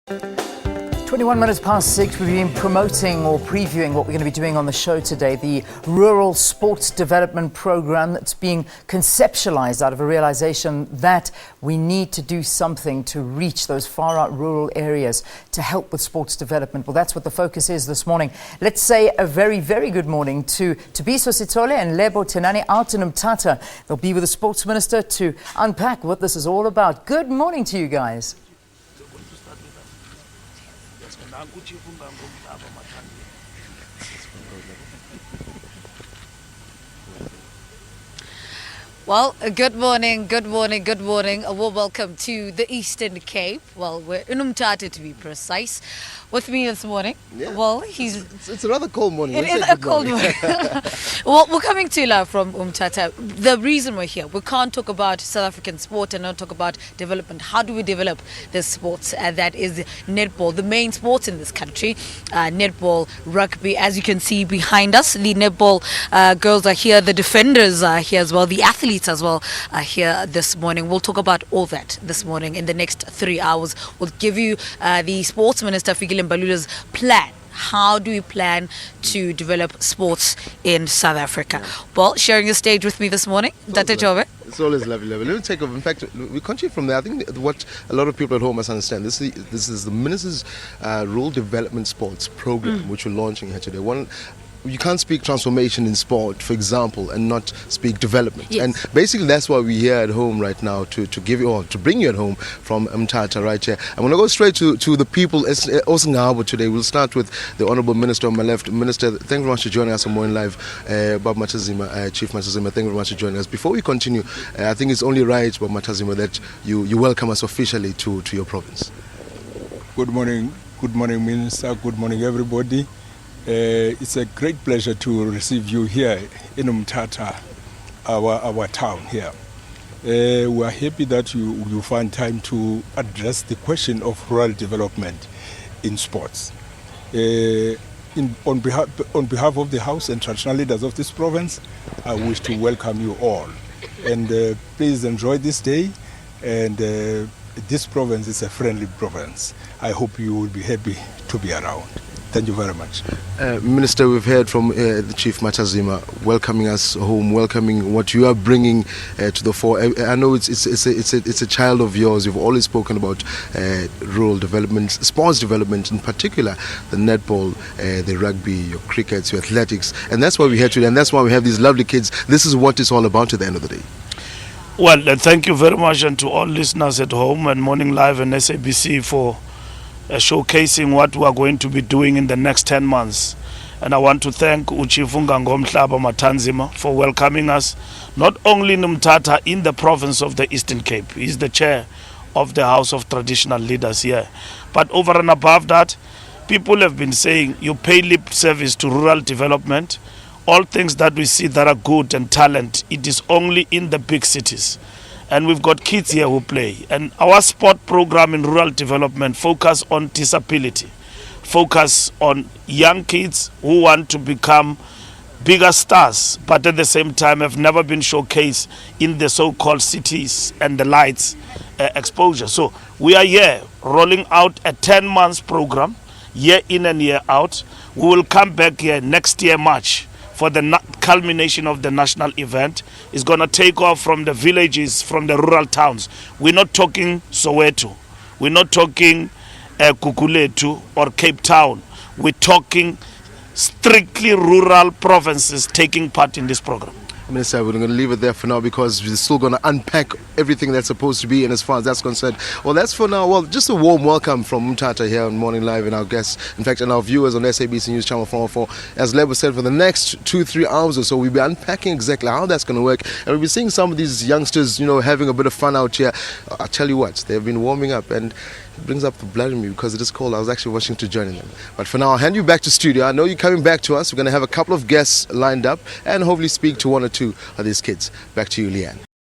21 minutes past 6, we've been promoting or previewing what we're going to be doing on the show today, the Rural Sports Development Program that's being conceptualized out of a realization that we need to do something to reach those far-out rural areas to help with sports development. Well, that's what the focus is this morning. Let's say a very, very good morning to Thabiso, Sithole and Lebo, Thinane out in Umtata. They'll be with the Sports Minister to unpack what this is all about. Good morning to you guys. Inkosi Ngangomhlaba Matanzima. Well, good morning. A warm welcome to the Eastern Cape. Well, we're in Umtata to be precise. With me this morning, well, it's a rather cold morning. It is a cold morning. Well, we're coming to you live from Umtata. The reason we're here, we can't talk about South African sport and not talk about development. How do we develop this sports? That is netball, the main sports in this country. Netball, rugby, as you can see behind us. The netball girls are here, the defenders are here as well, the athletes as well are here this morning. We'll talk about all that this morning in the next 3 hours. We'll give you the Sports Minister Fikile Mbalula's plan. How do we plan to develop sports in South Africa? Well, sharing the stage with me this morning, Dr. Jobe. It's always lovely. Let me take over. In fact, we continue from there. I think what a lot of people at home must understand, this is the Minister's Rural Development Sports Program, which we're launching here today. You can't speak transformation in sport, for example, and not speak development. Yes. And basically that's why we're here at home right now, to give you, or to bring you at home from Umtata right here. I'm going to go straight to the people. Inkosi Ngangomhlaba today. We'll start with the Honourable Minister on my left. Minister, thank you very much for joining us on Morning Live. Bob Matanzima, Chief Matanzima, thank you very much for joining us. Before we continue, I think it's only right, Bob Matanzima, that you welcome us officially to your province. Good morning, Minister. Good morning, everybody. It's a great pleasure to receive you here in Umtata, our town here. We are happy that you find time to address the question of rural development in sports. On behalf of the House and traditional leaders of this province, I wish to welcome you all. And please enjoy this day. And this province is a friendly province. I hope you will be happy to be around. Thank you very much. Minister, we've heard from the Chief Matanzima welcoming us home, welcoming what you are bringing to the fore. I know it's a child of yours. You've always spoken about rural development, sports development in particular, the netball, the rugby, your cricket, your athletics, and that's why we're here today, and that's why we have these lovely kids. This is what it's all about at the end of the day. Well, thank you very much, and to all listeners at home and Morning Live and SABC for showcasing what we are going to be doing in the next 10 months. And I want to thank Inkosi Ngangomhlaba Matanzima for welcoming us, not only in Umtata, in the province of the Eastern Cape. He's the chair of the House of Traditional Leaders here. But over and above that, people have been saying you pay lip service to rural development. All things that we see that are good and talent, it is only in the big cities. And we've got kids here who play. And our sport program in rural development focus on disability, focus on young kids who want to become bigger stars, but at the same time have never been showcased in the so-called cities and the lights exposure. So we are here rolling out a 10-month program, year in and year out. We will come back here next year, March, for the culmination of the national event. Is going to take off from the villages, from the rural towns. We're not talking Soweto. We're not talking Kukuletu or Cape Town. We're talking strictly rural provinces taking part in this program. Minister, we're going to leave it there for now because we're still going to unpack everything that's supposed to be, and as far as that's concerned, well, that's for now. Well, just a warm welcome from Umtata here on Morning Live and our guests, in fact, and our viewers on SABC News Channel 404. As Lebo said, for the next 2-3 hours or so, we'll be unpacking exactly how that's going to work, and we'll be seeing some of these youngsters, having a bit of fun out here. I tell you what, they've been warming up, and it brings up the blood in me because it is cold. I was actually watching to join them. But for now, I'll hand you back to studio. I know you're coming back to us. We're going to have a couple of guests lined up and hopefully speak to one or two of these kids. Back to you, Leanne.